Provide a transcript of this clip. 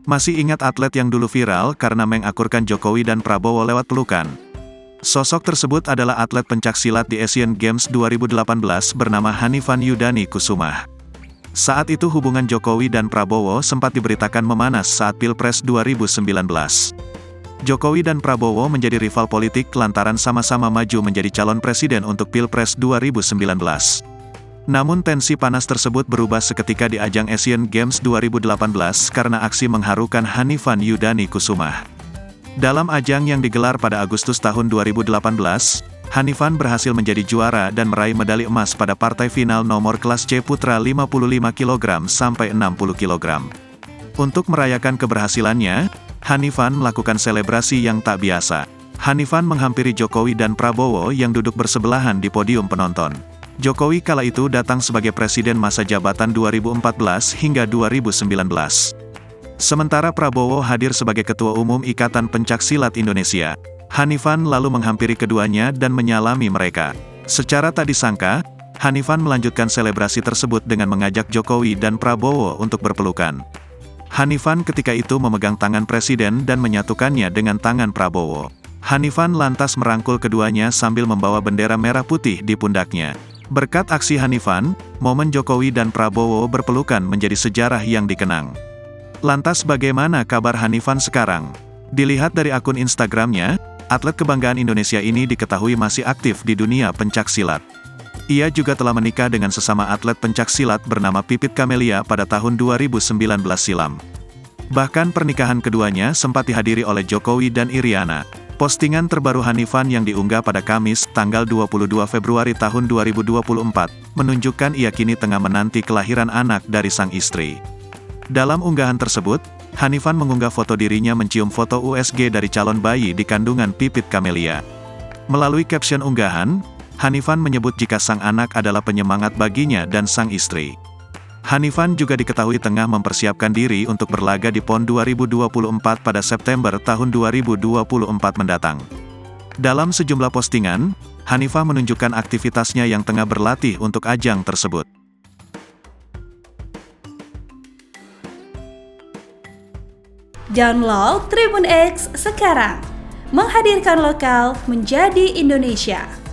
Masih ingat atlet yang dulu viral karena mengakurkan Jokowi dan Prabowo lewat pelukan? Sosok tersebut adalah atlet pencaksilat di Asian Games 2018 bernama Hanifan Yudani Kusumah. Saat itu hubungan Jokowi dan Prabowo sempat diberitakan memanas saat Pilpres 2019. Jokowi dan Prabowo menjadi rival politik lantaran sama-sama maju menjadi calon presiden untuk Pilpres 2019. Namun tensi panas tersebut berubah seketika di ajang Asian Games 2018 karena aksi mengharukan Hanifan Yudani Kusumah. Dalam ajang yang digelar pada Agustus tahun 2018, Hanifan berhasil menjadi juara dan meraih medali emas pada partai final nomor kelas C putra 55 kg sampai 60 kg. Untuk merayakan keberhasilannya, Hanifan melakukan selebrasi yang tak biasa. Hanifan menghampiri Jokowi dan Prabowo yang duduk bersebelahan di podium penonton. Jokowi kala itu datang sebagai presiden masa jabatan 2014 hingga 2019. Sementara Prabowo hadir sebagai Ketua Umum Ikatan Pencaksilat Indonesia. Hanifan lalu menghampiri keduanya dan menyalami mereka. Secara tak disangka, Hanifan melanjutkan selebrasi tersebut dengan mengajak Jokowi dan Prabowo untuk berpelukan. Hanifan ketika itu memegang tangan presiden dan menyatukannya dengan tangan Prabowo. Hanifan lantas merangkul keduanya sambil membawa bendera merah putih di pundaknya. Berkat aksi Hanifan, momen Jokowi dan Prabowo berpelukan menjadi sejarah yang dikenang. Lantas bagaimana kabar Hanifan sekarang? Dilihat dari akun Instagramnya, atlet kebanggaan Indonesia ini diketahui masih aktif di dunia pencaksilat. Ia juga telah menikah dengan sesama atlet pencaksilat bernama Pipit Kamelia pada tahun 2019 silam. Bahkan pernikahan keduanya sempat dihadiri oleh Jokowi dan Iriana. Postingan terbaru Hanifan yang diunggah pada Kamis, tanggal 22 Februari tahun 2024, menunjukkan ia kini tengah menanti kelahiran anak dari sang istri. Dalam unggahan tersebut, Hanifan mengunggah foto dirinya mencium foto USG dari calon bayi di kandungan Pipit Kamelia. Melalui caption unggahan, Hanifan menyebut jika sang anak adalah penyemangat baginya dan sang istri. Hanifan juga diketahui tengah mempersiapkan diri untuk berlaga di PON 2024 pada September tahun 2024 mendatang. Dalam sejumlah postingan, Hanifan menunjukkan aktivitasnya yang tengah berlatih untuk ajang tersebut. Download Tribun X sekarang, menghadirkan lokal menjadi Indonesia.